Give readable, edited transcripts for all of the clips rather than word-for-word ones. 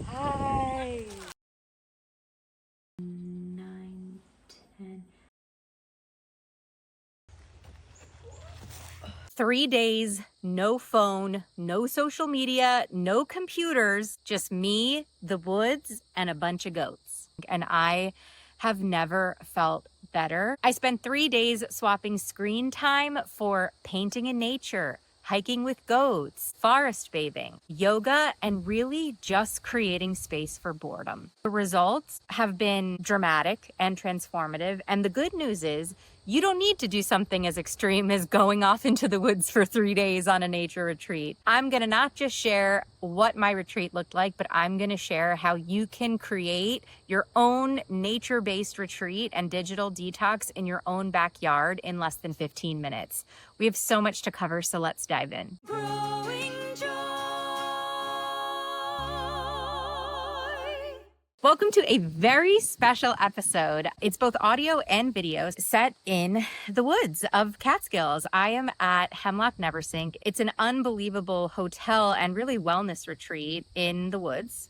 Hi. 9, 10. 3 days, no phone, no social media, no computers, just me, the woods, and a bunch of goats. And I have never felt better. I spent 3 days swapping screen time for painting in nature, hiking with goats, forest bathing, yoga, and really just creating space for boredom. The results have been dramatic and transformative. And the good news is you don't need to do something as extreme as going off into the woods for 3 days on a nature retreat. I'm going to not just share what my retreat looked like, but I'm going to share how you can create your own nature-based retreat and digital detox in your own backyard in less than 15 minutes. We have so much to cover, so let's dive in. Growing joy. Welcome to a very special episode. It's both audio and video set in the woods of Catskills. I am at Hemlock Neversink. It's an unbelievable hotel and really wellness retreat in the woods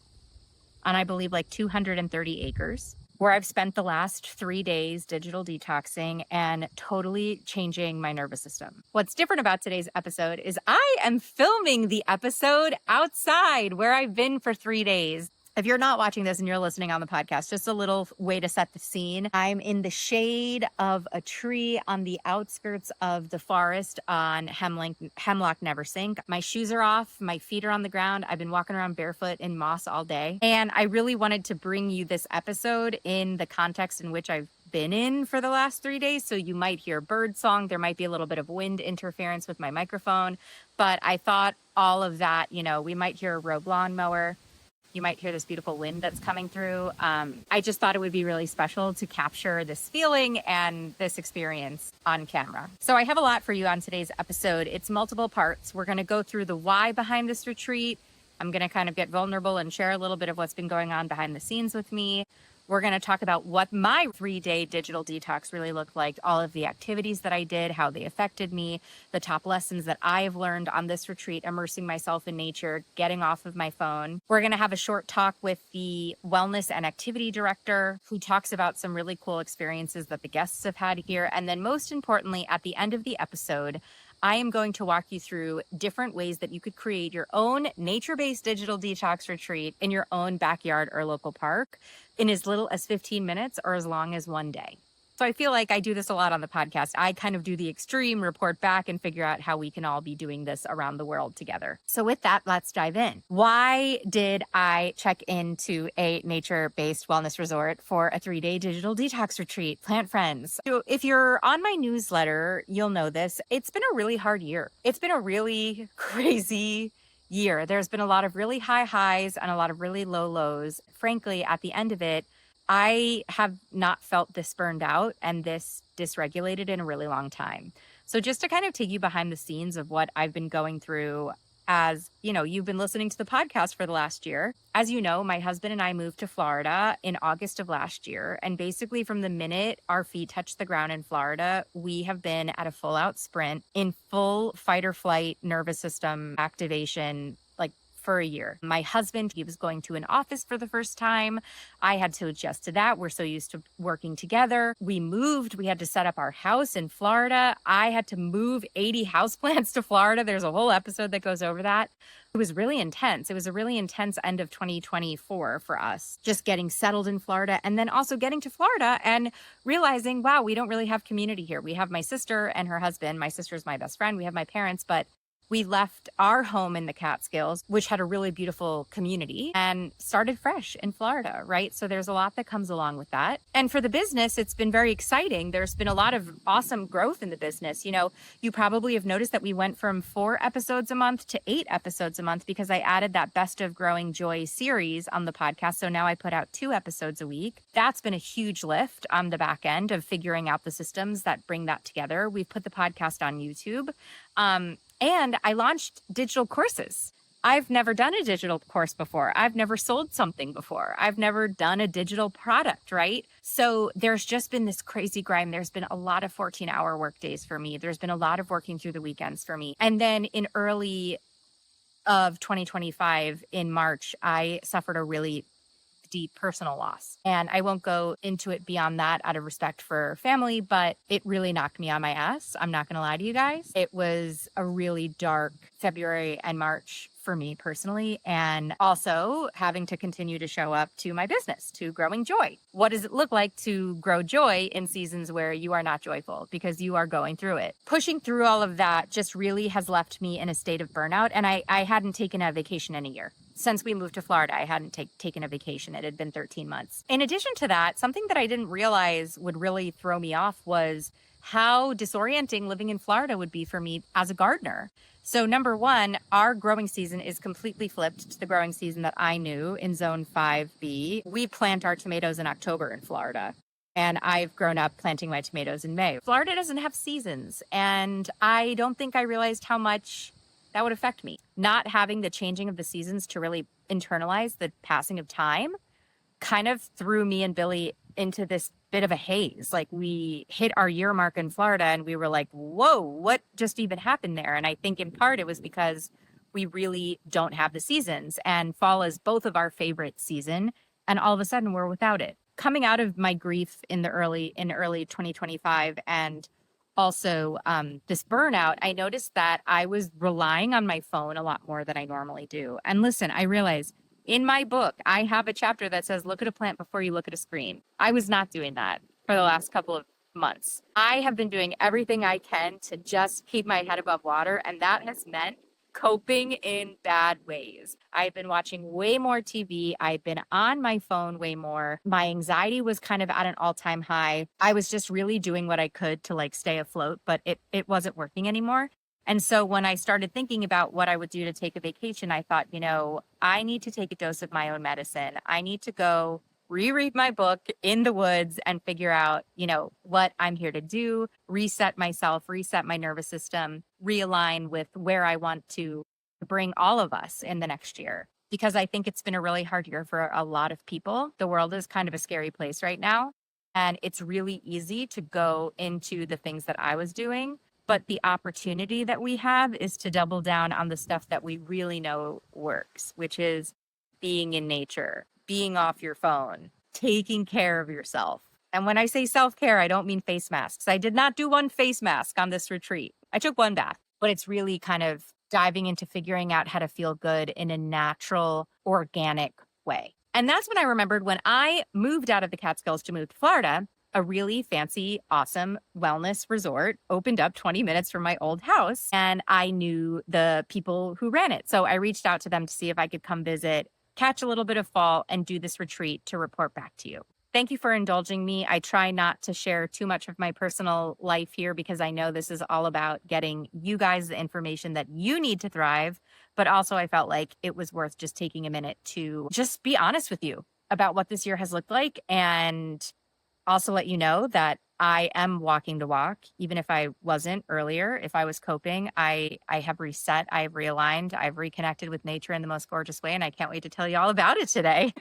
on, I believe, like 230 acres, where I've spent the last 3 days digital detoxing and totally changing my nervous system. What's different about today's episode is I am filming the episode outside where I've been for 3 days. If you're not watching this and you're listening on the podcast, just a little way to set the scene. I'm in the shade of a tree on the outskirts of the forest on Hemlock Neversink. My shoes are off. My feet are on the ground. I've been walking around barefoot in moss all day. And I really wanted to bring you this episode in the context in which I've been in for the last 3 days. So you might hear bird song. There might be a little bit of wind interference with my microphone. But I thought all of that, we might hear a rogue lawnmower. You might hear this beautiful wind that's coming through. I just thought it would be really special to capture this feeling and this experience on camera. So I have a lot for you on today's episode. It's multiple parts. We're going to go through the why behind this retreat. I'm going to kind of get vulnerable and share a little bit of what's been going on behind the scenes with me. We're going to talk about what my 3-day digital detox really looked like, all of the activities that I did, how they affected me, the top lessons that I have learned on this retreat, immersing myself in nature, getting off of my phone. We're going to have a short talk with the wellness and activity director who talks about some really cool experiences that the guests have had here. And then most importantly, at the end of the episode, I am going to walk you through different ways that you could create your own nature-based digital detox retreat in your own backyard or local park in as little as 15 minutes or as long as 1 day. So I feel like I do this a lot on the podcast. I kind of do the extreme, report back, and figure out how we can all be doing this around the world together. So with that, let's dive in. Why did I check into a nature-based wellness resort for a 3-day digital detox retreat? Plant Friends. So if you're on my newsletter, you'll know this. It's been a really hard year. It's been a really crazy year. There's been a lot of really high highs and a lot of really low lows. Frankly, at the end of it, I have not felt this burned out and this dysregulated in a really long time. So just to kind of take you behind the scenes of what I've been going through, as you've been listening to the podcast for the last year. As you know, my husband and I moved to Florida in August of last year. And basically from the minute our feet touched the ground in Florida, we have been at a full out sprint in full fight or flight nervous system activation, for a year. My husband, he was going to an office for the first time. I had to adjust to that. We're so used to working together. We moved. We had to set up our house in Florida. I had to move 80 houseplants to Florida. There's a whole episode that goes over that. It was really intense. It was a really intense end of 2024 for us, just getting settled in Florida and then also getting to Florida and realizing, wow, we don't really have community here. We have my sister and her husband. My sister's my best friend. We have my parents, but we left our home in the Catskills, which had a really beautiful community, and started fresh in Florida, right? So there's a lot that comes along with that. And for the business, it's been very exciting. There's been a lot of awesome growth in the business. You probably have noticed that we went from 4 episodes a month to 8 episodes a month because I added that Best of Growing Joy series on the podcast. So now I put out 2 episodes a week. That's been a huge lift on the back end of figuring out the systems that bring that together. We've put the podcast on YouTube. And I launched digital courses. I've never done a digital course before. I've never sold something before. I've never done a digital product, right? So there's just been this crazy grind. There's been a lot of 14-hour work days for me. There's been a lot of working through the weekends for me. And then in early of 2025 in March, I suffered a really deep personal loss. And I won't go into it beyond that out of respect for family, but it really knocked me on my ass. I'm not going to lie to you guys. It was a really dark February and March for me personally, and also having to continue to show up to my business, to growing joy. What does it look like to grow joy in seasons where you are not joyful because you are going through it? Pushing through all of that just really has left me in a state of burnout, and I hadn't taken a vacation in a year. Since we moved to Florida, I hadn't taken a vacation. It had been 13 months. In addition to that, something that I didn't realize would really throw me off was how disorienting living in Florida would be for me as a gardener. So number one, our growing season is completely flipped to the growing season that I knew in Zone 5B. We plant our tomatoes in October in Florida, and I've grown up planting my tomatoes in May. Florida doesn't have seasons, and I don't think I realized how much that would affect me. Not having the changing of the seasons to really internalize the passing of time kind of threw me and Billy into this bit of a haze. Like, we hit our year mark in Florida and we were like, whoa, what just even happened there? And I think in part it was because we really don't have the seasons, and fall is both of our favorite season, and all of a sudden we're without it. Coming out of my grief in early 2025 and also this burnout, I noticed that I was relying on my phone a lot more than I normally do. And listen, I realize in my book, I have a chapter that says, look at a plant before you look at a screen. I was not doing that for the last couple of months. I have been doing everything I can to just keep my head above water, and that has meant coping in bad ways. I've been watching way more TV. I've been on my phone way more. My anxiety was kind of at an all-time high. I was just really doing what I could to stay afloat, but it wasn't working anymore. And so when I started thinking about what I would do to take a vacation, I thought, I need to take a dose of my own medicine. I need to go reread my book in the woods and figure out, what I'm here to do, reset myself, reset my nervous system, realign with where I want to bring all of us in the next year. Because I think it's been a really hard year for a lot of people. The world is kind of a scary place right now. And it's really easy to go into the things that I was doing. But the opportunity that we have is to double down on the stuff that we really know works, which is being in nature, being off your phone, taking care of yourself. And when I say self-care, I don't mean face masks. I did not do one face mask on this retreat. I took one bath, but it's really kind of diving into figuring out how to feel good in a natural, organic way. And that's when I remembered when I moved out of the Catskills to move to Florida, a really fancy, awesome wellness resort opened up 20 minutes from my old house, and I knew the people who ran it. So I reached out to them to see if I could come visit, catch a little bit of fall, and do this retreat to report back to you. Thank you for indulging me. I try not to share too much of my personal life here because I know this is all about getting you guys the information that you need to thrive. But also I felt like it was worth just taking a minute to just be honest with you about what this year has looked like, and also let you know that I am walking the walk, even if I wasn't earlier. If I was coping, I have reset, I have realigned, I've reconnected with nature in the most gorgeous way, and I can't wait to tell you all about it today.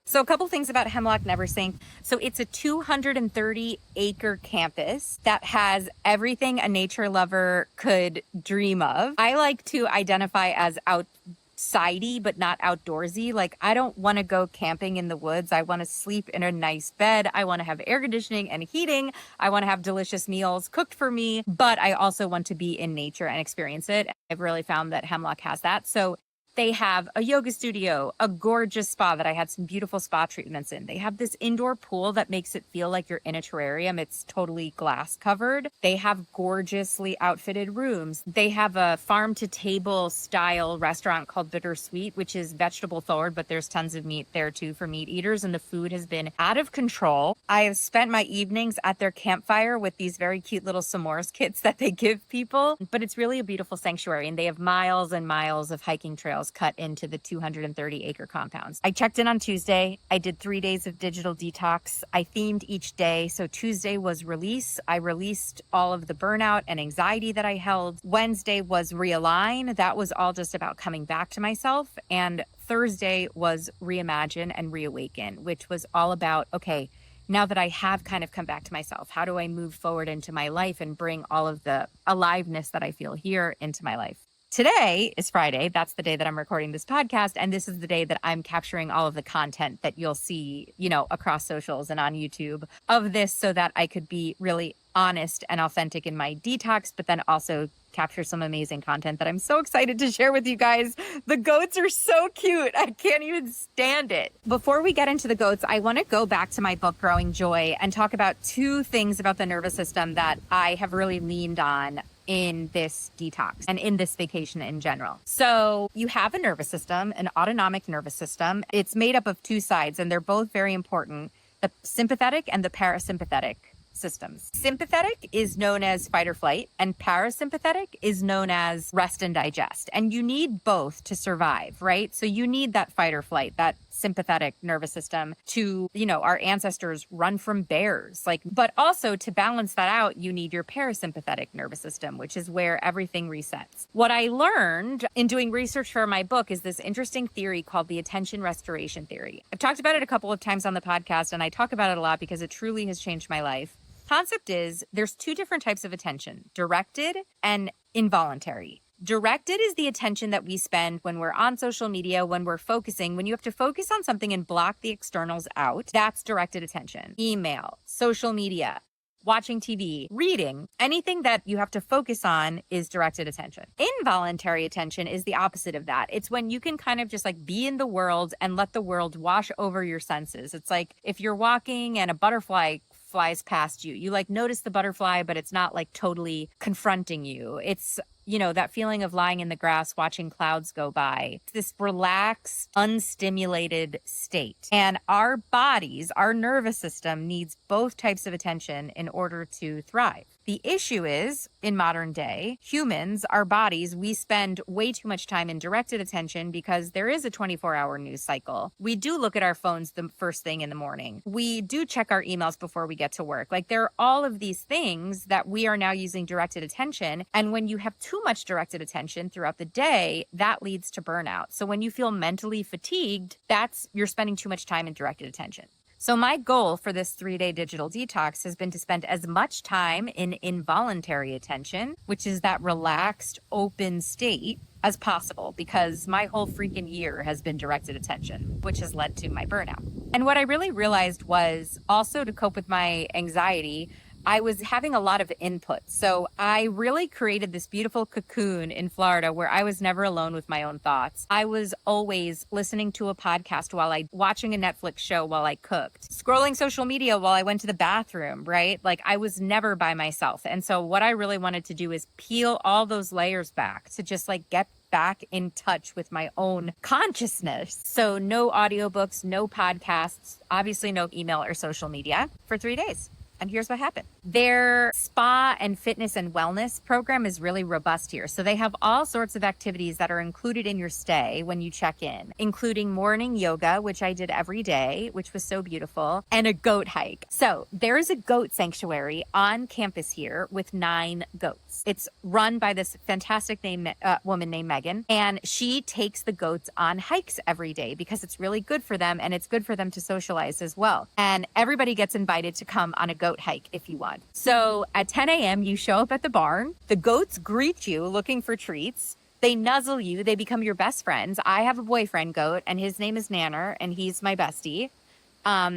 So a couple things about Hemlock Neversink. So it's a 230-acre campus that has everything a nature lover could dream of. I like to identify as outsidey, but not outdoorsy. Like, I don't want to go camping in the woods. I want to sleep in a nice bed. I want to have air conditioning and heating. I want to have delicious meals cooked for me, but I also want to be in nature and experience it. I've really found that Hemlock has that. So they have a yoga studio, a gorgeous spa that I had some beautiful spa treatments in. They have this indoor pool that makes it feel like you're in a terrarium. It's totally glass covered. They have gorgeously outfitted rooms. They have a farm to table style restaurant called Bittersweet, which is vegetable forward, but there's tons of meat there too for meat eaters. And the food has been out of control. I have spent my evenings at their campfire with these very cute little s'mores kits that they give people. But it's really a beautiful sanctuary, and they have miles and miles of hiking trails cut into the 230-acre compounds. I checked in on Tuesday. I did 3 days of digital detox. I themed each day. So Tuesday was release. I released all of the burnout and anxiety that I held. Wednesday was realign. That was all just about coming back to myself. And Thursday was reimagine and reawaken, which was all about, okay, now that I have kind of come back to myself, how do I move forward into my life and bring all of the aliveness that I feel here into my life? today is Friday. That's the day that I'm recording this podcast. And this is the day that I'm capturing all of the content that you'll see, across socials and on YouTube of this so that I could be really honest and authentic in my detox, but then also capture some amazing content that I'm so excited to share with you guys. The goats are so cute. I can't even stand it. Before we get into the goats, I want to go back to my book, Growing Joy, and talk about two things about the nervous system that I have really leaned on in this detox and in this vacation in general. So you have a nervous system, an autonomic nervous system. It's made up of two sides, and they're both very important, the sympathetic and the parasympathetic systems. Sympathetic is known as fight or flight, and parasympathetic is known as rest and digest. And you need both to survive, right? So you need that fight or flight, that sympathetic nervous system to, our ancestors run from bears, but also to balance that out, you need your parasympathetic nervous system, which is where everything resets. What I learned in doing research for my book is this interesting theory called the attention restoration theory. I've talked about it a couple of times on the podcast, and I talk about it a lot because it truly has changed my life. Concept is there's two different types of attention, directed and involuntary. Directed is the attention that we spend when we're on social media, when we're focusing, when you have to focus on something and block the externals out. That's directed attention. Email, social media, watching TV, reading, anything that you have to focus on is directed attention. Involuntary attention is the opposite of that. It's when you can kind of just be in the world and let the world wash over your senses. It's like if you're walking and a butterfly flies past you, you notice the butterfly, but it's not totally confronting you. It's that feeling of lying in the grass, watching clouds go by. It's this relaxed, unstimulated state. And our bodies, our nervous system needs both types of attention in order to thrive. The issue is, in modern day, humans, our bodies, we spend way too much time in directed attention because there is a 24-hour news cycle. We do look at our phones the first thing in the morning. We do check our emails before we get to work. There are all of these things that we are now using directed attention. And when you have too much directed attention throughout the day, that leads to burnout. So when you feel mentally fatigued, you're spending too much time in directed attention. So my goal for this 3-day digital detox has been to spend as much time in involuntary attention, which is that relaxed, open state, as possible, because my whole freaking year has been directed attention, which has led to my burnout. And what I really realized was also to cope with my anxiety, I was having a lot of input. So I really created this beautiful cocoon in Florida where I was never alone with my own thoughts. I was always listening to a podcast watching a Netflix show while I cooked, scrolling social media while I went to the bathroom, right? I was never by myself. And so what I really wanted to do is peel all those layers back to just get back in touch with my own consciousness. So no audiobooks, no podcasts, obviously no email or social media for 3 days. And here's what happened. Their spa and fitness and wellness program is really robust here. So they have all sorts of activities that are included in your stay when you check in, including morning yoga, which I did every day, which was so beautiful, and a goat hike. So there is a goat sanctuary on campus here with 9 goats. It's run by this fantastic woman named Megan, and she takes the goats on hikes every day because it's really good for them, and it's good for them to socialize as well. And everybody gets invited to come on a goat hike if you want. So at 10 a.m., you show up at the barn. The goats greet you looking for treats. They nuzzle you. They become your best friends. I have a boyfriend goat, and his name is Nanner, and he's my bestie.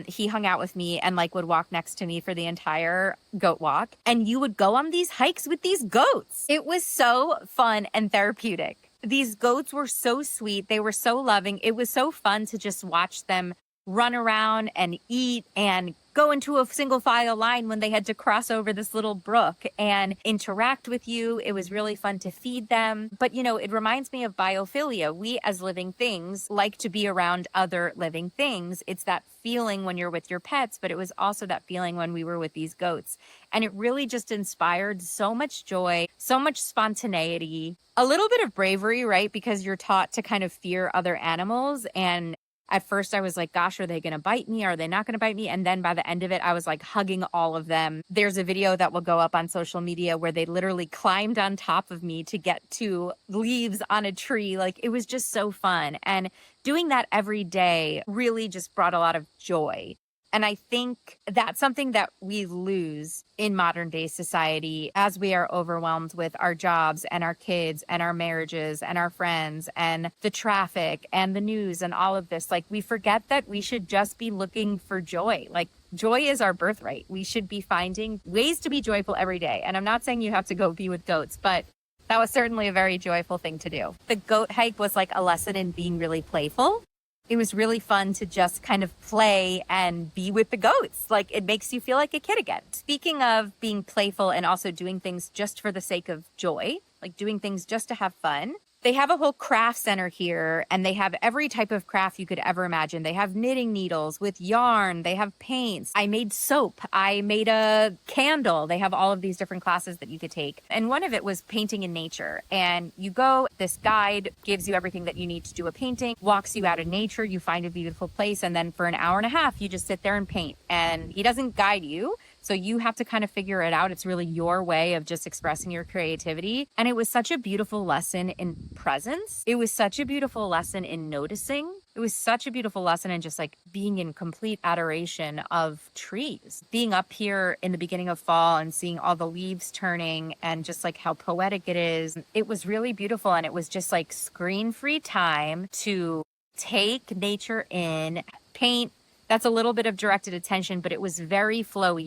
He hung out with me and would walk next to me for the entire goat walk. And you would go on these hikes with these goats. It was so fun and therapeutic. These goats were so sweet. They were so loving. It was so fun to just watch them run around and eat and go into a single file line when they had to cross over this little brook and interact with you. It was really fun to feed them. But, it reminds me of biophilia. We as living things like to be around other living things. It's that feeling when you're with your pets, but it was also that feeling when we were with these goats. And it really just inspired so much joy, so much spontaneity, a little bit of bravery, right? Because you're taught to kind of fear other animals. And at first I was like, gosh, are they going to bite me? Are they not going to bite me? And then by the end of it, I was hugging all of them. There's a video that will go up on social media where they literally climbed on top of me to get to leaves on a tree. It was just so fun. And doing that every day really just brought a lot of joy. And I think that's something that we lose in modern day society as we are overwhelmed with our jobs and our kids and our marriages and our friends and the traffic and the news and all of this. Like, we forget that we should just be looking for joy. Like, joy is our birthright. We should be finding ways to be joyful every day. And I'm not saying you have to go be with goats, but that was certainly a very joyful thing to do. The goat hike was like a lesson in being really playful. It was really fun to just kind of play and be with the goats. Like, it makes you feel like a kid again. Speaking of being playful and also doing things just for the sake of joy, like doing things just to have fun, they have a whole craft center here, and they have every type of craft you could ever imagine. They have knitting needles with yarn. They have paints. I made soap. I made a candle. They have all of these different classes that you could take. And one of it was painting in nature. And you go, this guide gives you everything that you need to do a painting, walks you out in nature. You find a beautiful place. And then for an hour and a half, you just sit there and paint. And he doesn't guide you. So you have to kind of figure it out. It's really your way of just expressing your creativity. And it was such a beautiful lesson in presence. It was such a beautiful lesson in noticing. It was such a beautiful lesson in just like being in complete adoration of trees. Being up here in the beginning of fall and seeing all the leaves turning and just like how poetic it is. It was really beautiful. And it was just like screen-free time to take nature in, paint. That's a little bit of directed attention, but it was very flowy.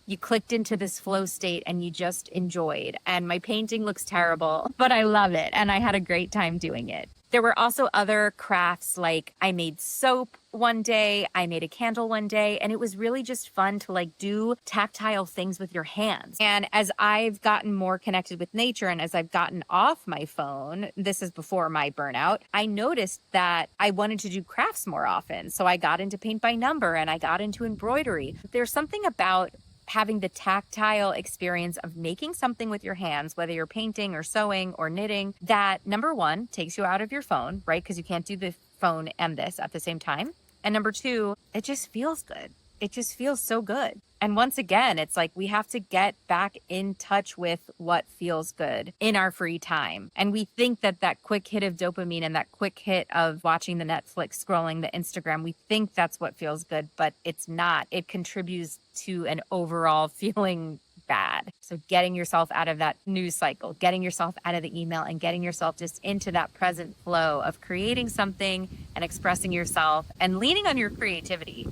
You clicked into this flow state and you just enjoyed. And my painting looks terrible, but I love it. And I had a great time doing it. There were also other crafts, like I made soap one day, I made a candle one day, and it was really just fun to like do tactile things with your hands. And as I've gotten more connected with nature and as I've gotten off my phone, this is before my burnout, I noticed that I wanted to do crafts more often. So I got into paint by number and I got into embroidery. There's something about having the tactile experience of making something with your hands, whether you're painting or sewing or knitting, that number one, takes you out of your phone, right? Because you can't do the phone and this at the same time. And number two, it just feels good. It just feels so good. And once again, it's like we have to get back in touch with what feels good in our free time. And we think that that quick hit of dopamine and that quick hit of watching the Netflix, scrolling the Instagram, we think that's what feels good, but it's not. It contributes to an overall feeling bad. So getting yourself out of that news cycle, getting yourself out of the email, and getting yourself just into that present flow of creating something and expressing yourself and leaning on your creativity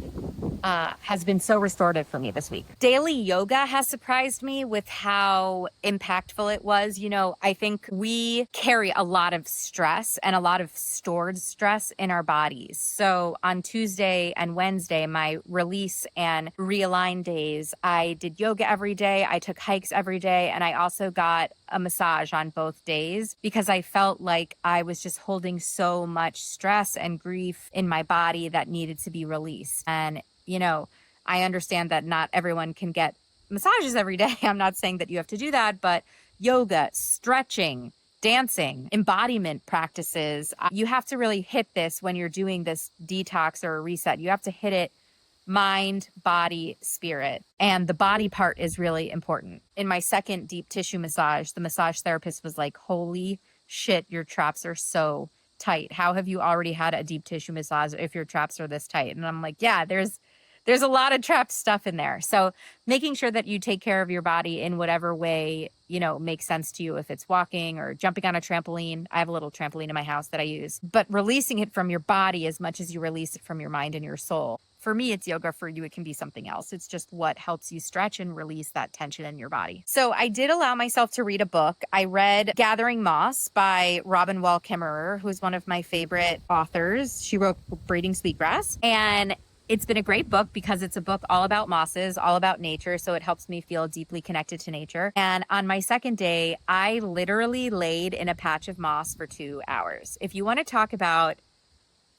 has been so restorative for me this week. Daily yoga has surprised me with how impactful it was. You know, I think we carry a lot of stress and a lot of stored stress in our bodies. So on Tuesday and Wednesday, my release and realign days, I did yoga every day. I took hikes every day. And I also got a massage on both days because I felt like I was just holding so much stress and grief in my body that needed to be released. And you know, I understand that not everyone can get massages every day. I'm not saying that you have to do that, but yoga, stretching, dancing, embodiment practices, you have to really hit this when you're doing this detox or a reset. You have to hit it mind, body, spirit. And the body part is really important. In my second deep tissue massage, the massage therapist was like, holy shit, your traps are so tight. How have you already had a deep tissue massage if your traps are this tight? And I'm like, yeah, there's a lot of trapped stuff in there. So making sure that you take care of your body in whatever way, you know, makes sense to you. If it's walking or jumping on a trampoline, I have a little trampoline in my house that I use, but releasing it from your body as much as you release it from your mind and your soul. For me, it's yoga. For you, it can be something else. It's just what helps you stretch and release that tension in your body. So I did allow myself to read a book. I read Gathering Moss by Robin Wall Kimmerer, who's one of my favorite authors. She wrote Braiding Sweetgrass. And it's been a great book because it's a book all about mosses, all about nature. So it helps me feel deeply connected to nature. And on my second day, I literally laid in a patch of moss for 2 hours. If you want to talk about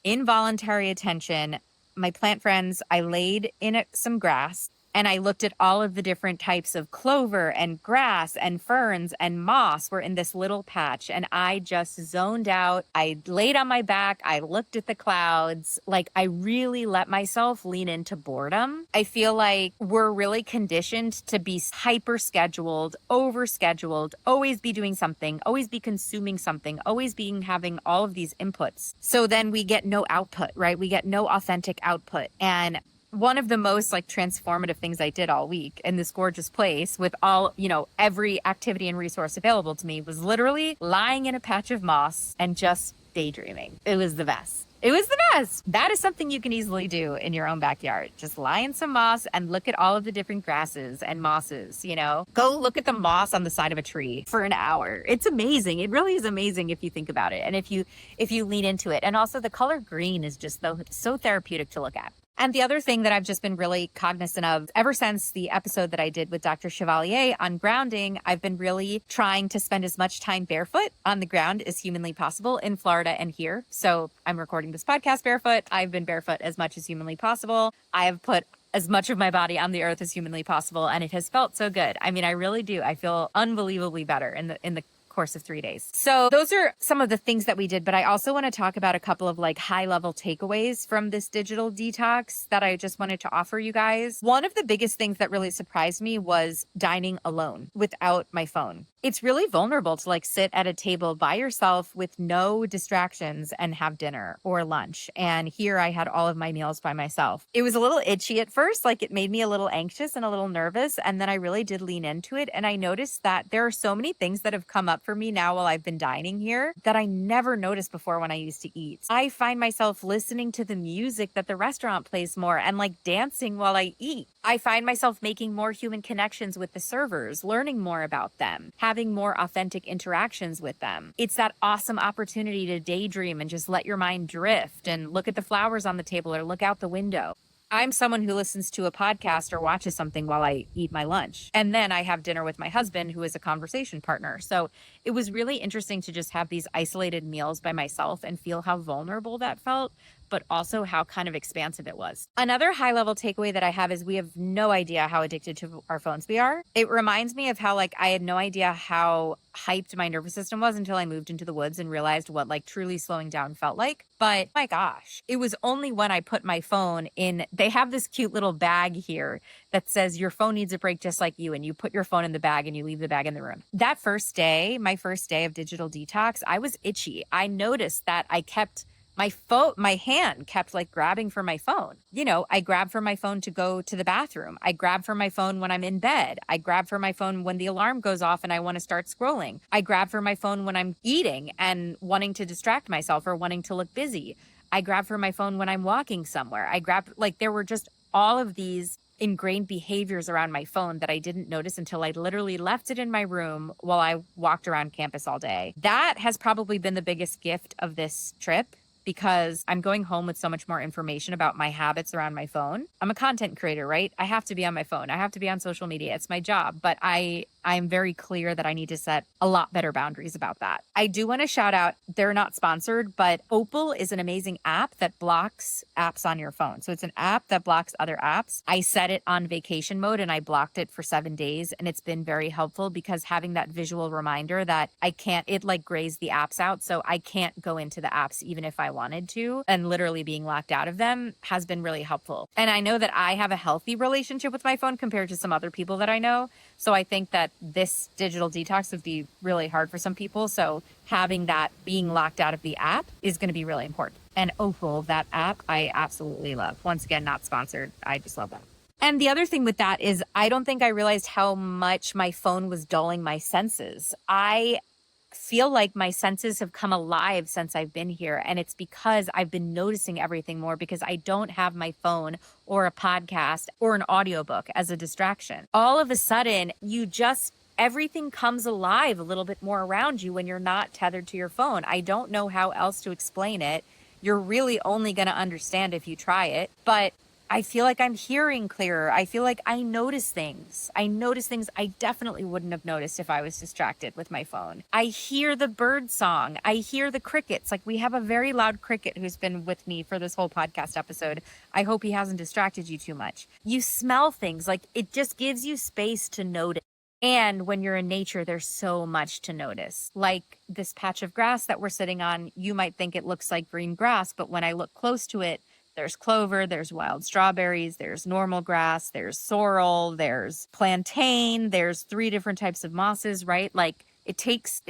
involuntary attention, my plant friends, I laid in some grass and I looked at all of the different types of clover and grass and ferns and moss were in this little patch. And I just zoned out. I laid on my back. I looked at the clouds. Like I really let myself lean into boredom. I feel like we're really conditioned to be hyper scheduled, over scheduled, always be doing something, always be consuming something, always being having all of these inputs. So then we get no output, right? We get no authentic output. And one of the most like transformative things I did all week in this gorgeous place with all, every activity and resource available to me was literally lying in a patch of moss and just daydreaming. It was the best. It was the best. That is something you can easily do in your own backyard. Just lie in some moss and look at all of the different grasses and mosses, Go look at the moss on the side of a tree for an hour. It's amazing. It really is amazing if you think about it and if you lean into it. And also the color green is just so therapeutic to look at. And the other thing that I've just been really cognizant of ever since the episode that I did with Dr. Chevalier on grounding, I've been really trying to spend as much time barefoot on the ground as humanly possible in Florida and here. So I'm recording this podcast barefoot. I've been barefoot as much as humanly possible. I have put as much of my body on the earth as humanly possible, and it has felt so good. I mean, I really do. I feel unbelievably better in the course of 3 days. So those are some of the things that we did, but I also want to talk about a couple of like high level takeaways from this digital detox that I just wanted to offer you guys. One of the biggest things that really surprised me was dining alone without my phone. It's really vulnerable to like sit at a table by yourself with no distractions and have dinner or lunch. And here I had all of my meals by myself. It was a little itchy at first, like it made me a little anxious and a little nervous. And then I really did lean into it. And I noticed that there are so many things that have come up for me now while I've been dining here that I never noticed before when I used to eat. I find myself listening to the music that the restaurant plays more and like dancing while I eat. I find myself making more human connections with the servers, learning more about them, having more authentic interactions with them. It's that awesome opportunity to daydream and just let your mind drift and look at the flowers on the table or look out the window. I'm someone who listens to a podcast or watches something while I eat my lunch. And then I have dinner with my husband, who is a conversation partner. So it was really interesting to just have these isolated meals by myself and feel how vulnerable that felt, but also how kind of expansive it was. Another high level takeaway that I have is we have no idea how addicted to our phones we are. It reminds me of how like I had no idea how hyped my nervous system was until I moved into the woods and realized what like truly slowing down felt like. But my gosh, it was only when I put my phone in, they have this cute little bag here that says your phone needs a break just like you, and you put your phone in the bag and you leave the bag in the room. That first day, my first day of digital detox, I was itchy. I noticed that I kept my hand kept like grabbing for my phone. I grab for my phone to go to the bathroom. I grab for my phone when I'm in bed. I grab for my phone when the alarm goes off and I want to start scrolling. I grab for my phone when I'm eating and wanting to distract myself or wanting to look busy. I grab for my phone when I'm walking somewhere. There were just all of these ingrained behaviors around my phone that I didn't notice until I literally left it in my room while I walked around campus all day. That has probably been the biggest gift of this trip, because I'm going home with so much more information about my habits around my phone. I'm a content creator, right? I have to be on my phone. I have to be on social media. It's my job, but I'm very clear that I need to set a lot better boundaries about that. I do want to shout out, they're not sponsored, but Opal is an amazing app that blocks apps on your phone. So it's an app that blocks other apps. I set it on vacation mode and I blocked it for 7 days, and it's been very helpful because having that visual reminder that it like grays the apps out. So I can't go into the apps even if I wanted to, and literally being locked out of them has been really helpful. And I know that I have a healthy relationship with my phone compared to some other people that I know. So I think that this digital detox would be really hard for some people. So having that being locked out of the app is going to be really important. And Opal, that app, I absolutely love. Once again, not sponsored. I just love that. And the other thing with that is I don't think I realized how much my phone was dulling my senses. I feel like my senses have come alive since I've been here. And it's because I've been noticing everything more because I don't have my phone or a podcast or an audiobook as a distraction. All of a sudden, everything comes alive a little bit more around you when you're not tethered to your phone. I don't know how else to explain it. You're really only going to understand if you try it. But I feel like I'm hearing clearer. I feel like I notice things. I definitely wouldn't have noticed if I was distracted with my phone. I hear the bird song. I hear the crickets. Like, we have a very loud cricket who's been with me for this whole podcast episode. I hope he hasn't distracted you too much. You smell things. Like, it just gives you space to notice. And when you're in nature, there's so much to notice. Like this patch of grass that we're sitting on, you might think it looks like green grass, but when I look close to it, there's clover, there's wild strawberries, there's normal grass, there's sorrel, there's plantain, there's 3 different types of mosses, right? Like it takes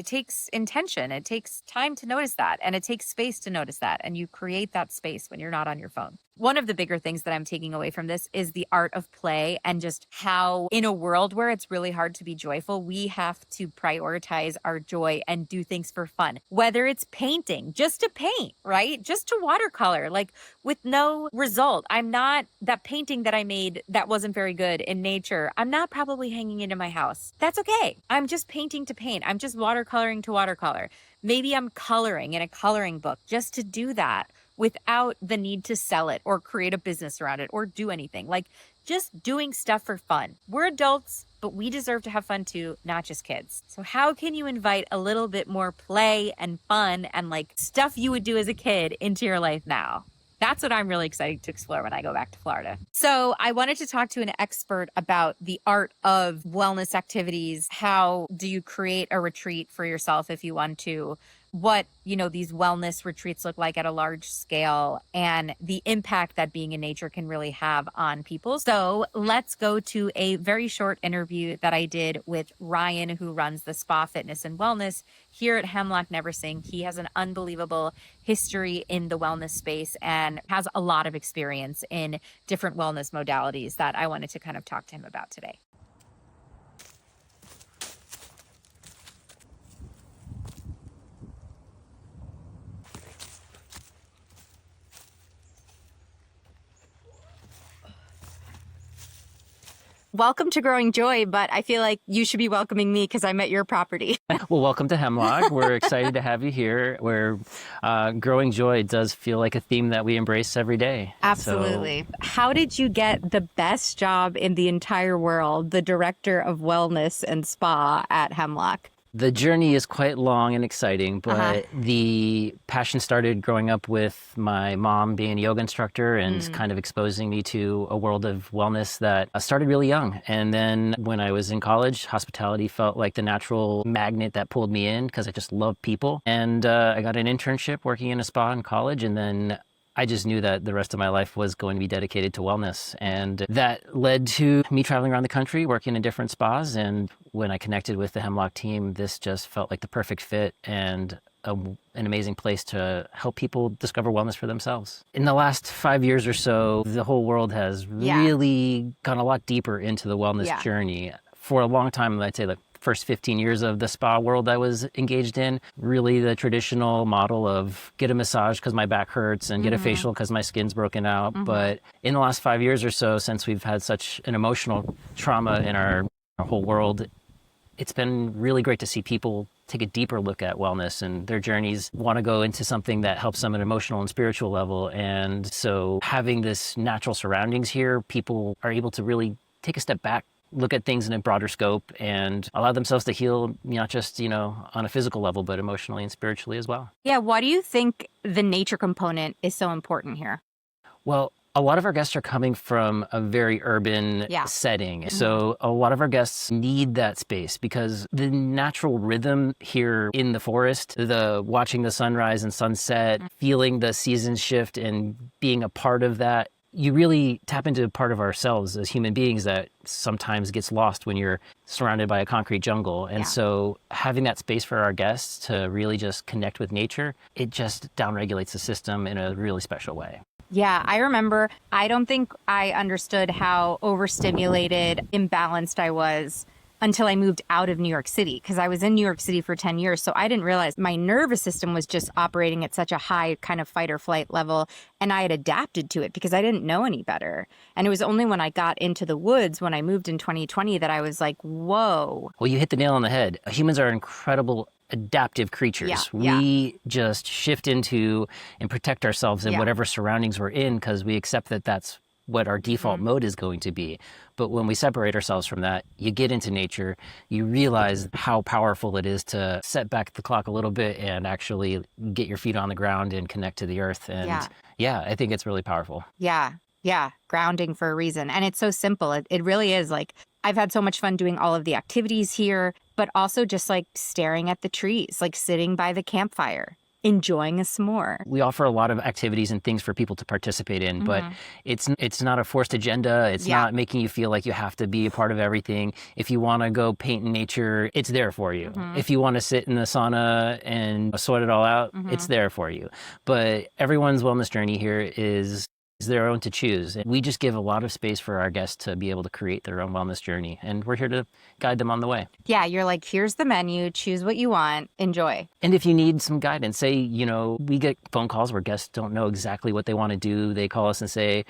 intention. It takes time to notice that, and it takes space to notice that. And you create that space when you're not on your phone. One of the bigger things that I'm taking away from this is the art of play, and just how in a world where it's really hard to be joyful, we have to prioritize our joy and do things for fun. Whether it's painting, just to paint, right? Just to watercolor, like with no result. That painting that I made that wasn't very good in nature, I'm not probably hanging it in my house. That's okay. I'm just painting to paint. I'm just watercoloring to watercolor. Maybe I'm coloring in a coloring book just to do that without the need to sell it or create a business around it or do anything. Like just doing stuff for fun. We're adults, but we deserve to have fun too, not just kids. So how can you invite a little bit more play and fun and like stuff you would do as a kid into your life now? That's what I'm really excited to explore when I go back to Florida. So I wanted to talk to an expert about the art of wellness activities. How do you create a retreat for yourself if you want to? What, these wellness retreats look like at a large scale, and the impact that being in nature can really have on people. So let's go to a very short interview that I did with Ryan, who runs the Spa Fitness and Wellness here at Hemlock Neversink. He has an unbelievable history in the wellness space and has a lot of experience in different wellness modalities that I wanted to kind of talk to him about today. Welcome to Growing Joy, but I feel like you should be welcoming me because I'm at your property. Well, welcome to Hemlock. We're excited to have you here, where Growing Joy does feel like a theme that we embrace every day. Absolutely. So, how did you get the best job in the entire world, the Director of Wellness and Spa at Hemlock? The journey is quite long and exciting, but the passion started growing up with my mom being a yoga instructor and kind of exposing me to a world of wellness that started really young. And then when I was in college, hospitality felt like the natural magnet that pulled me in because I just love people. And I got an internship working in a spa in college, and then I just knew that the rest of my life was going to be dedicated to wellness. And that led to me traveling around the country, working in different spas. And when I connected with the Hemlock team, this just felt like the perfect fit and an amazing place to help people discover wellness for themselves. In the last 5 years or so, the whole world has really gone a lot deeper into the wellness journey. For a long time, I'd say the first 15 years of the spa world I was engaged in, really the traditional model of get a massage because my back hurts and get a facial because my skin's broken out. But in the last 5 years or so, since we've had such an emotional trauma in our whole world, it's been really great to see people take a deeper look at wellness and their journeys, want to go into something that helps them at an emotional and spiritual level. And so having this natural surroundings here, people are able to really take a step back, look at things in a broader scope, and allow themselves to heal, not just, on a physical level, but emotionally and spiritually as well. Yeah. Why do you think the nature component is so important here? Well, a lot of our guests are coming from a very urban setting. So a lot of our guests need that space because the natural rhythm here in the forest, the watching the sunrise and sunset, feeling the seasons shift and being a part of that, you really tap into a part of ourselves as human beings that sometimes gets lost when you're surrounded by a concrete jungle. And so having that space for our guests to really just connect with nature, it just downregulates the system in a really special way. Yeah, I remember, I don't think I understood how overstimulated, imbalanced I was until I moved out of New York City, because I was in New York City for 10 years. So I didn't realize my nervous system was just operating at such a high kind of fight or flight level. And I had adapted to it because I didn't know any better. And it was only when I got into the woods, when I moved in 2020, that I was like, whoa. Well, you hit the nail on the head. Humans are incredible adaptive creatures. We just shift into and protect ourselves in whatever surroundings we're in because we accept that that's what our default mode is going to be. But when we separate ourselves from that, you get into nature, you realize how powerful it is to set back the clock a little bit and actually get your feet on the ground and connect to the earth. And I think it's really powerful. Yeah, grounding for a reason. And it's so simple. It really is. Like, I've had so much fun doing all of the activities here, but also just like staring at the trees, like sitting by the campfire, enjoying a s'more. We offer a lot of activities and things for people to participate in, but it's not a forced agenda. It's not making you feel like you have to be a part of everything. If you want to go paint in nature, it's there for you. If you want to sit in the sauna and sweat it all out, it's there for you. But everyone's wellness journey here is is their own to choose. And we just give a lot of space for our guests to be able to create their own wellness journey. And we're here to guide them on the way. Yeah, you're like, here's the menu, choose what you want, enjoy. And if you need some guidance, say, we get phone calls where guests don't know exactly what they want to do. They call us and say,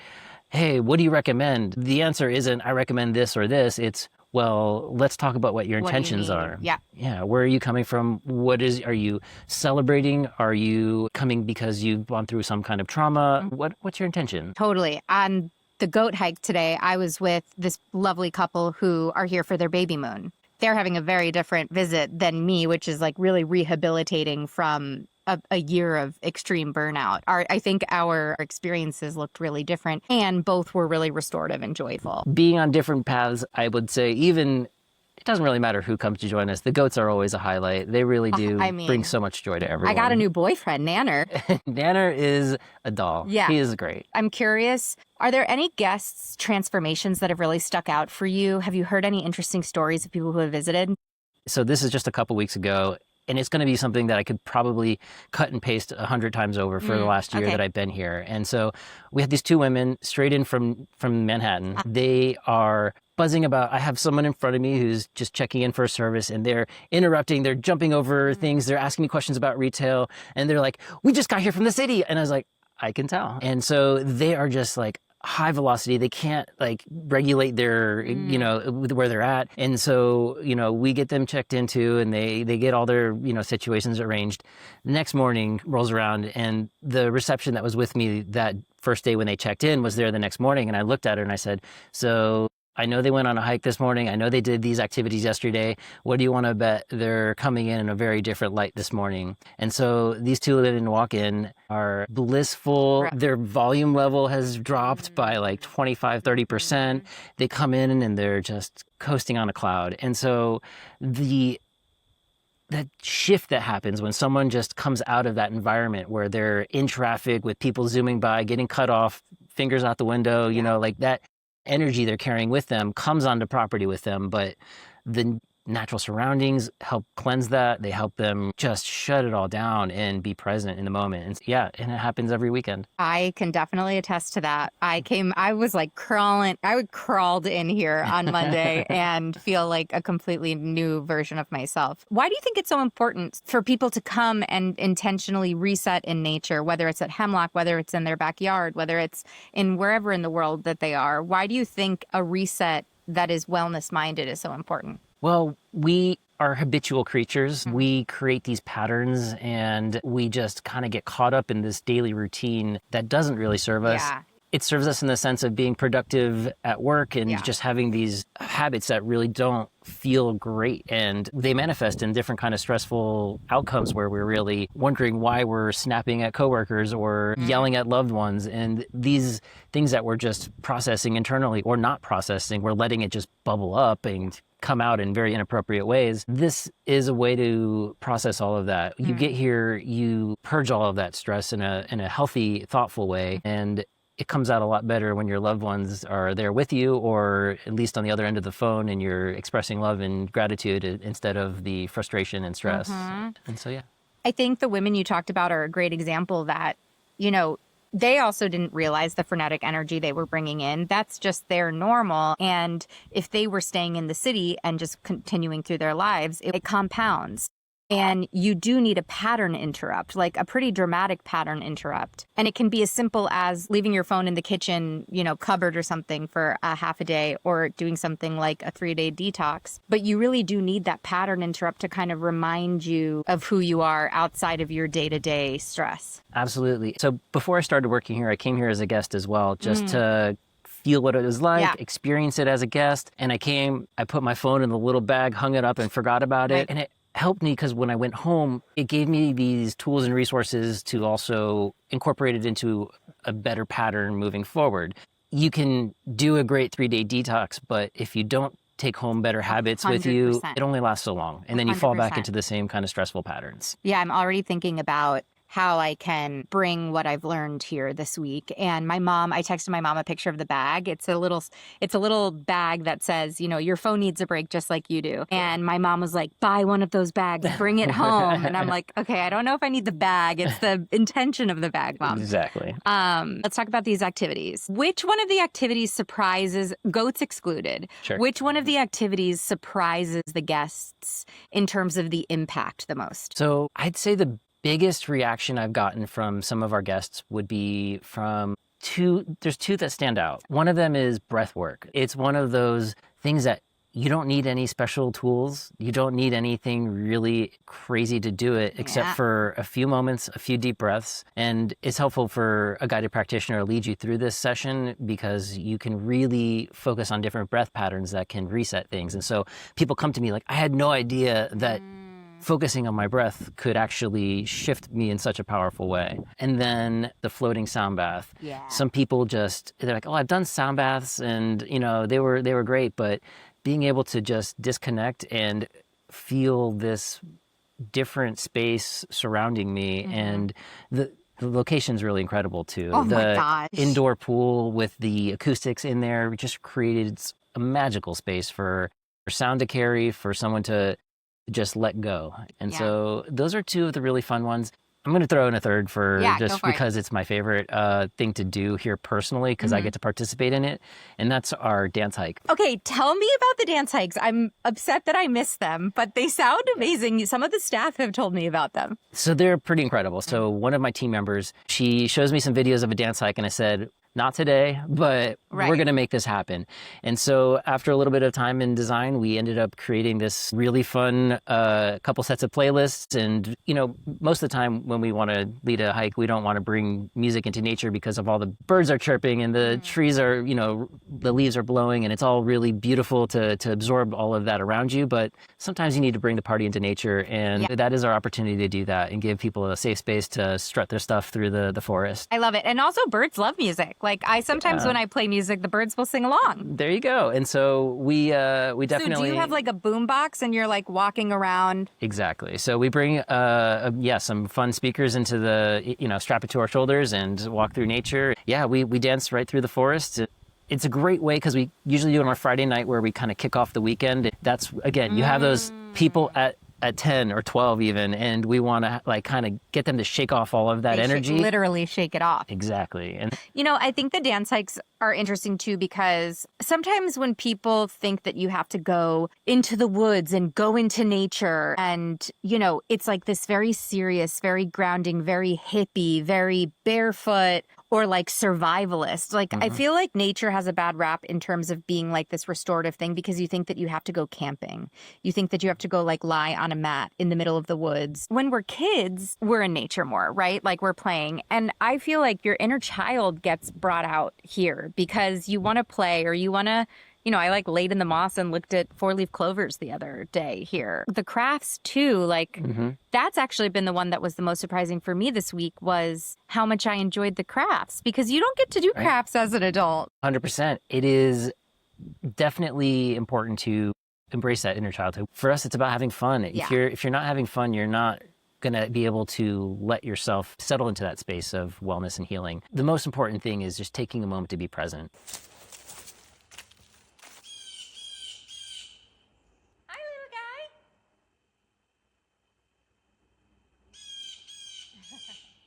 hey, what do you recommend? The answer isn't, I recommend this or this. It's, well, let's talk about what your intentions are. Yeah. Yeah. Where are you coming from? Are you celebrating? Are you coming because you've gone through some kind of trauma? What's your intention? Totally. On the goat hike today, I was with this lovely couple who are here for their baby moon. They're having a very different visit than me, which is like really rehabilitating from a year of extreme burnout. I think our experiences looked really different, and both were really restorative and joyful. Being on different paths, I would say, even it doesn't really matter who comes to join us. The goats are always a highlight. They really do bring so much joy to everyone. I got a new boyfriend, Nanner. Nanner is a doll. Yeah. He is great. I'm curious, are there any guests' transformations that have really stuck out for you? Have you heard any interesting stories of people who have visited? So this is just a couple weeks ago. And it's going to be something that I could probably cut and paste 100 times over for the last year that I've been here. And so we had these two women straight in from Manhattan. They are buzzing about, I have someone in front of me who's just checking in for a service, and they're interrupting, they're jumping over things, they're asking me questions about retail, and they're like, we just got here from the city. And I was like, I can tell. And so they are just like, high velocity. They can't like regulate their, where they're at. And so, we get them checked into and they get all their, situations arranged. The next morning rolls around and the reception that was with me that first day when they checked in was there the next morning. And I looked at her and I said, so I know they went on a hike this morning. I know they did these activities yesterday. What do you want to bet they're coming in a very different light this morning? And so these two women walk in, are blissful. Their volume level has dropped by like 25, 30%. They come in and they're just coasting on a cloud. And so that shift that happens when someone just comes out of that environment where they're in traffic with people zooming by, getting cut off, fingers out the window, like that energy they're carrying with them comes onto property with them, but the natural surroundings help cleanse that. They help them just shut it all down and be present in the moment. And it happens every weekend. I can definitely attest to that. I was like crawled in here on Monday and feel like a completely new version of myself. Why do you think it's so important for people to come and intentionally reset in nature, whether it's at Hemlock, whether it's in their backyard, whether it's in wherever in the world that they are? Why do you think a reset that is wellness minded is so important? Well, we are habitual creatures. We create these patterns and we just kind of get caught up in this daily routine that doesn't really serve us. Yeah. It serves us in the sense of being productive at work and just having these habits that really don't feel great. And they manifest in different kind of stressful outcomes where we're really wondering why we're snapping at coworkers or yelling at loved ones. And these things that we're just processing internally or not processing, we're letting it just bubble up and come out in very inappropriate ways. This is a way to process all of that. You get here, you purge all of that stress in a healthy, thoughtful way. And it comes out a lot better when your loved ones are there with you, or at least on the other end of the phone, and you're expressing love and gratitude instead of the frustration and stress. And so, yeah. I think the women you talked about are a great example that, they also didn't realize the frenetic energy they were bringing in. That's just their normal. And if they were staying in the city and just continuing through their lives, it compounds. And you do need a pattern interrupt, like a pretty dramatic pattern interrupt. And it can be as simple as leaving your phone in the kitchen, cupboard or something for a half a day, or doing something like a 3-day detox. But you really do need that pattern interrupt to kind of remind you of who you are outside of your day-to-day stress. Absolutely. So before I started working here, I came here as a guest as well, just to feel what it was like, experience it as a guest. And I put my phone in the little bag, hung it up and forgot about it. And it helped me because when I went home, it gave me these tools and resources to also incorporate it into a better pattern moving forward. You can do a great 3-day detox, but if you don't take home better habits 100%. With you, it only lasts so long. And then you fall back into the same kind of stressful patterns. Yeah, I'm already thinking about how I can bring what I've learned here this week. And I texted my mom a picture of the bag. It's a little bag that says, your phone needs a break just like you do. And my mom was like, buy one of those bags, bring it home. And I'm like, okay, I don't know if I need the bag. It's the intention of the bag, Mom. Exactly. Let's talk about these activities. Which one of the activities surprises, goats excluded, Sure. which one of the activities surprises the guests in terms of the impact the most? So I'd say the biggest reaction I've gotten from some of our guests would be from there's two that stand out. One of them is breath work. It's one of those things that you don't need any special tools. You don't need anything really crazy to do it except for a few moments, a few deep breaths. And it's helpful for a guided practitioner to lead you through this session because you can really focus on different breath patterns that can reset things. And so people come to me like, I had no idea that focusing on my breath could actually shift me in such a powerful way. And then the floating sound bath. Yeah. Some people they're like, oh, I've done sound baths and they were great, but being able to just disconnect and feel this different space surrounding me and the location's really incredible too. Oh my gosh. Indoor pool with the acoustics in there just created a magical space for sound to carry, for someone to just let go. And so those are two of the really fun ones. I'm going to throw in a third because it's my favorite thing to do here personally because I get to participate in it. And that's our dance hike. Okay, tell me about the dance hikes. I'm upset that I missed them, but they sound amazing. Some of the staff have told me about them. So they're pretty incredible. So one of my team members, she shows me some videos of a dance hike and I said, not today, but we're going to make this happen. And so after a little bit of time in design, we ended up creating this really fun couple sets of playlists. And, most of the time when we want to lead a hike, we don't want to bring music into nature because of all the birds are chirping and the trees are, the leaves are blowing and it's all really beautiful to absorb all of that around you. But sometimes you need to bring the party into nature. And that is our opportunity to do that and give people a safe space to strut their stuff through the forest. I love it. And also birds love music. Like I sometimes when I play music, the birds will sing along. There you go. And so we definitely. So do you have like a boom box and you're like walking around? Exactly. So we bring some fun speakers into the strap it to our shoulders and walk through nature. Yeah, we dance right through the forest. It's a great way because we usually do it on our Friday night where we kind of kick off the weekend. That's again, you have those people at 10 or 12 even, and we want to like kind of get them to shake off all of that energy. Literally shake it off. Exactly. And I think the dance hikes are interesting too because sometimes when people think that you have to go into the woods and go into nature and, it's like this very serious, very grounding, very hippie, very barefoot or like survivalist. Like I feel like nature has a bad rap in terms of being like this restorative thing because you think that you have to go camping. You think that you have to go like lie on a mat in the middle of the woods. When we're kids, we're in nature more, right? Like we're playing. And I feel like your inner child gets brought out here because you want to play or you want to, I like laid in the moss and looked at 4-leaf clovers the other day here. The crafts too, like that's actually been the one that was the most surprising for me this week was how much I enjoyed the crafts because you don't get to do crafts as an adult. 100%. It is definitely important to embrace that inner childhood. For us, it's about having fun. Yeah. If you're not having fun, you're not going to be able to let yourself settle into that space of wellness and healing. The most important thing is just taking a moment to be present. Hi, little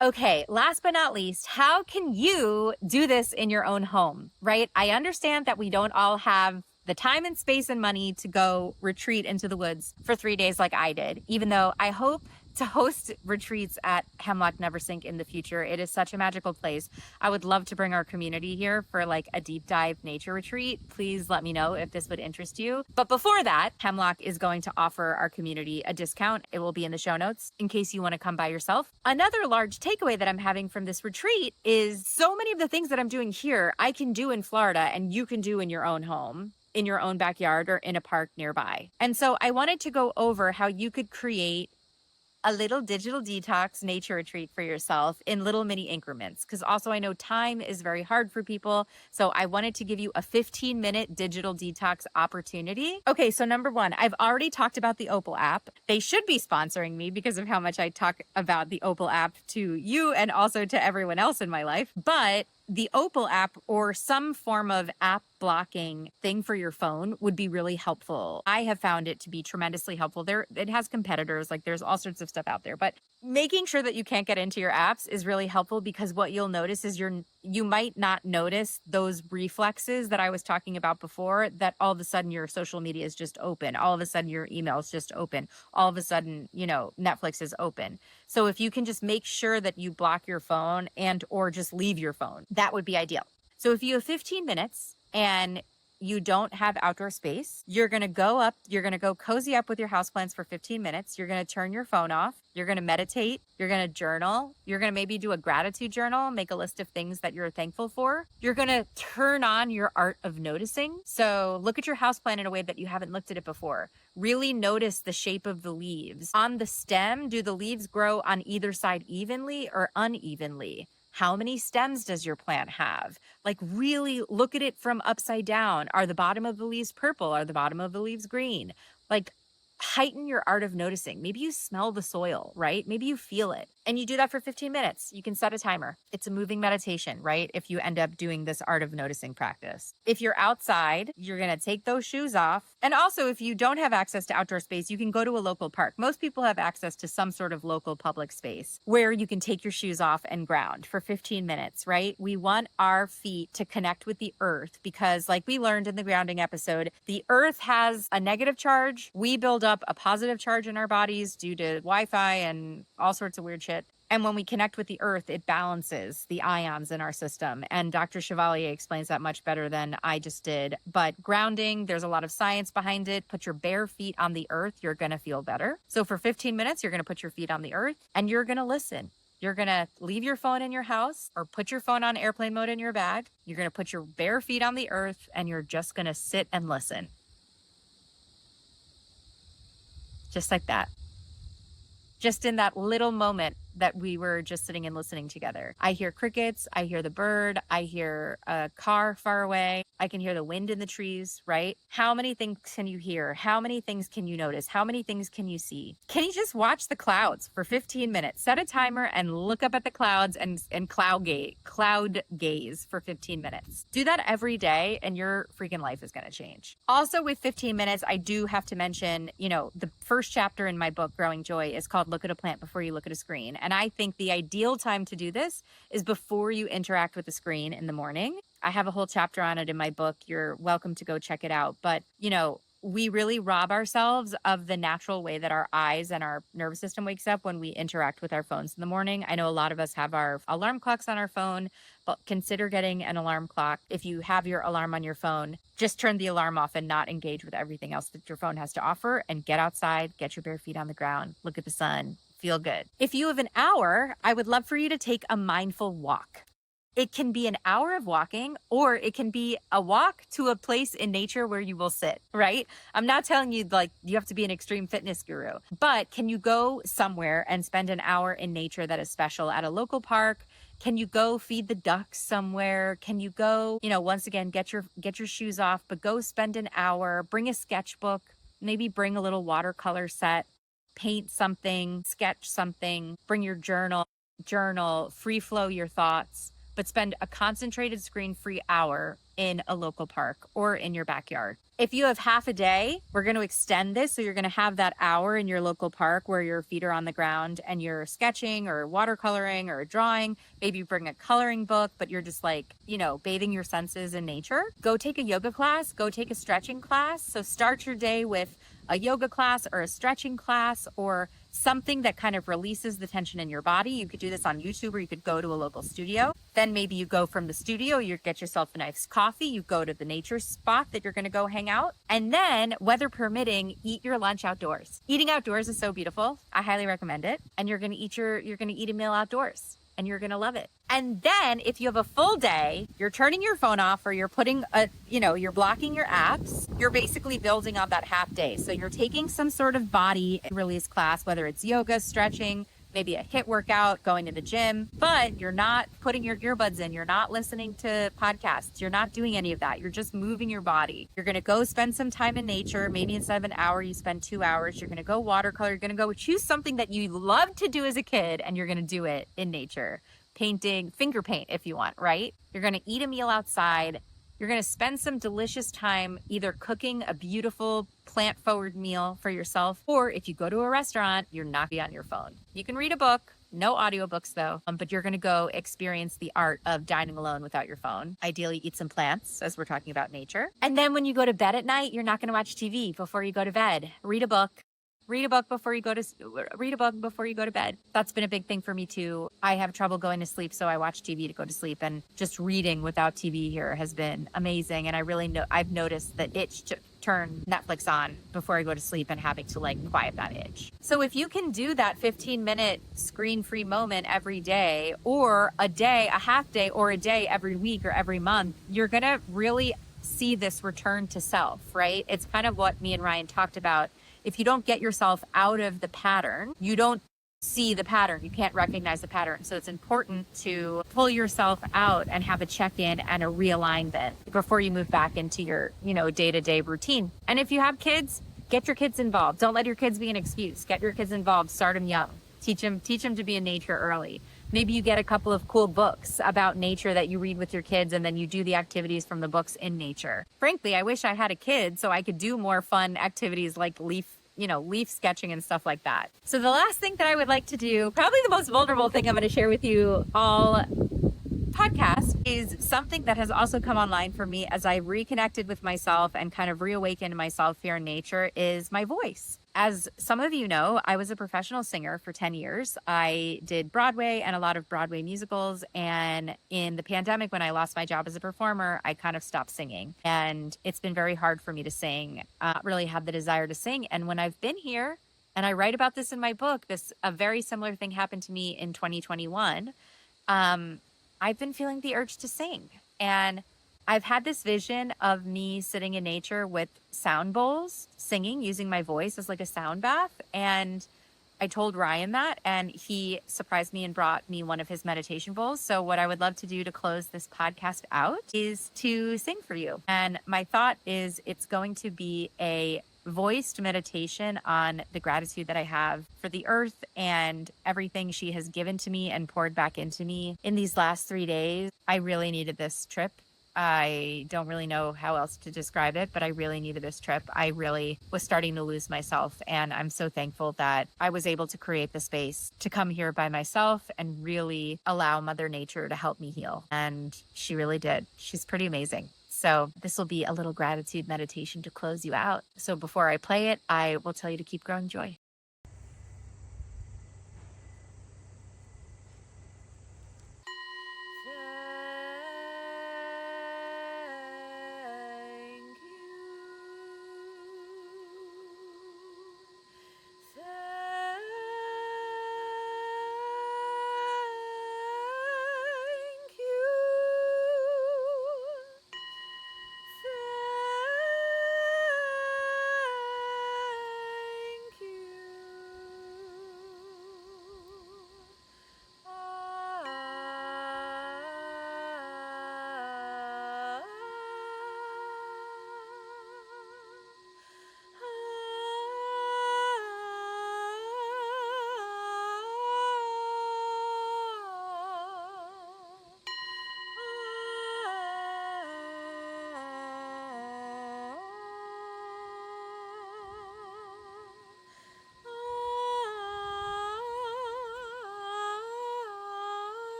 guy. Okay, last but not least, how can you do this in your own home, right? I understand that we don't all have the time and space and money to go retreat into the woods for 3 days like I did, even though I hope to host retreats at Hemlock Neversink in the future. It is such a magical place. I would love to bring our community here for like a deep dive nature retreat. Please let me know if this would interest you. But before that, Hemlock is going to offer our community a discount. It will be in the show notes in case you want to come by yourself. Another large takeaway that I'm having from this retreat is so many of the things that I'm doing here, I can do in Florida and you can do in your own home, in your own backyard or in a park nearby. And so I wanted to go over how you could create a little digital detox nature retreat for yourself in little mini increments. Because also, I know time is very hard for people. So I wanted to give you a 15-minute digital detox opportunity. Okay, so number one, I've already talked about the Opal app. They should be sponsoring me because of how much I talk about the Opal app to you and also to everyone else in my life. But the Opal app or some form of app blocking thing for your phone would be really helpful. I have found it to be tremendously helpful. It has competitors, like there's all sorts of stuff out there, but making sure that you can't get into your apps is really helpful, because what you'll notice is you might not notice those reflexes that I was talking about before, that all of a sudden your social media is just open. All of a sudden your email is just open. All of a sudden, Netflix is open. So if you can just make sure that you block your phone and or just leave your phone, that would be ideal. So if you have 15 minutes and you don't have outdoor space, you're going to go cozy up with your houseplants for 15 minutes. You're going to turn your phone off. You're going to meditate. You're going to journal. You're going to maybe do a gratitude journal, make a list of things that you're thankful for. You're going to turn on your art of noticing. So look at your houseplant in a way that you haven't looked at it before. Really notice the shape of the leaves. On the stem, do the leaves grow on either side evenly or unevenly? How many stems does your plant have? Like, really look at it from upside down. Are the bottom of the leaves purple? Are the bottom of the leaves green? Like, heighten your art of noticing. Maybe you smell the soil, right? Maybe you feel it. And you do that for 15 minutes. You can set a timer. It's a moving meditation, right? If you end up doing this art of noticing practice. If you're outside, you're going to take those shoes off. And also, if you don't have access to outdoor space, you can go to a local park. Most people have access to some sort of local public space where you can take your shoes off and ground for 15 minutes, right? We want our feet to connect with the earth because, like we learned in the grounding episode, the earth has a negative charge. We build up a positive charge in our bodies due to Wi-Fi and all sorts of weird shit. And when we connect with the earth, it balances the ions in our system. And Dr. Chevalier explains that much better than I just did. But grounding, there's a lot of science behind it. Put your bare feet on the earth. You're going to feel better. So for 15 minutes, you're going to put your feet on the earth and you're going to listen. You're going to leave your phone in your house or put your phone on airplane mode in your bag. You're going to put your bare feet on the earth and you're just going to sit and listen. Just like that. Just in that little moment that we were just sitting and listening together. I hear crickets. I hear the bird. I hear a car far away. I can hear the wind in the trees, right? How many things can you hear? How many things can you notice? How many things can you see? Can you just watch the clouds for 15 minutes? Set a timer and look up at the clouds and cloud gaze for 15 minutes. Do that every day and your freaking life is going to change. Also with 15 minutes, I do have to mention, the first chapter in my book, Growing Joy, is called Look at a Plant Before You Look at a Screen. And I think the ideal time to do this is before you interact with the screen in the morning. I have a whole chapter on it in my book. You're welcome to go check it out. But, we really rob ourselves of the natural way that our eyes and our nervous system wakes up when we interact with our phones in the morning. I know a lot of us have our alarm clocks on our phone, but consider getting an alarm clock. If you have your alarm on your phone, just turn the alarm off and not engage with everything else that your phone has to offer and get outside, get your bare feet on the ground, look at the sun, feel good. If you have an hour, I would love for you to take a mindful walk. It can be an hour of walking, or it can be a walk to a place in nature where you will sit, right? I'm not telling you you have to be an extreme fitness guru, but can you go somewhere and spend an hour in nature that is special at a local park? Can you go feed the ducks somewhere? Can you go, once again, get your shoes off, but go spend an hour, bring a sketchbook, maybe bring a little watercolor set, paint something, sketch something, bring your journal, free flow your thoughts. But spend a concentrated screen-free hour in a local park or in your backyard. If you have half a day, we're going to extend this. So you're going to have that hour in your local park where your feet are on the ground and you're sketching or watercoloring or drawing. Maybe you bring a coloring book, but you're just bathing your senses in nature. Go take a yoga class, go take a stretching class. So start your day with a yoga class or a stretching class or something that kind of releases the tension in your body. You could do this on YouTube or you could go to a local studio. Then maybe you go from the studio, you get yourself a nice coffee, you go to the nature spot that you're going to go hang out. And then, weather permitting, eat your lunch outdoors. Eating outdoors is so beautiful. I highly recommend it. And you're going to eat a meal outdoors. and you're going to love it. And then if you have a full day, you're turning your phone off or you're putting you're blocking your apps. You're basically building on that half day. So you're taking some sort of body release class, whether it's yoga, stretching, maybe a HIIT workout, going to the gym, but you're not putting your earbuds in. You're not listening to podcasts. You're not doing any of that. You're just moving your body. You're going to go spend some time in nature. Maybe instead of an hour, you spend 2 hours. You're going to go watercolor. You're going to go choose something that you loved to do as a kid, and you're going to do it in nature. Painting, finger paint if you want, right? You're going to eat a meal outside. You're going to spend some delicious time either cooking a beautiful plant-forward meal for yourself, or if you go to a restaurant, you're not be on your phone. You can read a book, no audiobooks though, but you're going to go experience the art of dining alone without your phone. Ideally, eat some plants, as we're talking about nature. And then when you go to bed at night, you're not going to watch TV before you go to bed. Read a book. Read a book before you go to bed. That's been a big thing for me too. I have trouble going to sleep, so I watch TV to go to sleep, and just reading without TV here has been amazing. And I've noticed the itch to turn Netflix on before I go to sleep and having to quiet that itch. So if you can do that 15-minute screen-free moment every day, or a day, a half day, or a day every week or every month, you're gonna really see this return to self, right? It's kind of what me and Ryan talked about. If you don't get yourself out of the pattern, you don't see the pattern. You can't recognize the pattern. So it's important to pull yourself out and have a check-in and a realignment before you move back into your, day-to-day routine. And if you have kids, get your kids involved. Don't let your kids be an excuse. Get your kids involved. Start them young. Teach them to be in nature early. Maybe you get a couple of cool books about nature that you read with your kids, and then you do the activities from the books in nature. Frankly, I wish I had a kid so I could do more fun activities like leaf sketching and stuff like that. So the last thing that I would like to do, probably the most vulnerable thing I'm going to share with you all podcast, is something that has also come online for me as I reconnected with myself and kind of reawakened myself here in nature, is my voice. As some of you know, I was a professional singer for 10 years. I did Broadway and a lot of Broadway musicals. And in the pandemic, when I lost my job as a performer, I kind of stopped singing. And it's been very hard for me to sing, really have the desire to sing. And when I've been here, and I write about this in my book, a very similar thing happened to me in 2021. I've been feeling the urge to sing. And I've had this vision of me sitting in nature with sound bowls, singing, using my voice as like a sound bath. And I told Ryan that, and he surprised me and brought me one of his meditation bowls. So what I would love to do to close this podcast out is to sing for you. And my thought is it's going to be a voiced meditation on the gratitude that I have for the earth and everything she has given to me and poured back into me in these last 3 days. I really needed this trip. I don't really know how else to describe it, but I really needed this trip. I really was starting to lose myself, and I'm so thankful that I was able to create the space to come here by myself and really allow Mother Nature to help me heal. And she really did. She's pretty amazing. So this will be a little gratitude meditation to close you out. So before I play it, I will tell you to keep growing joy.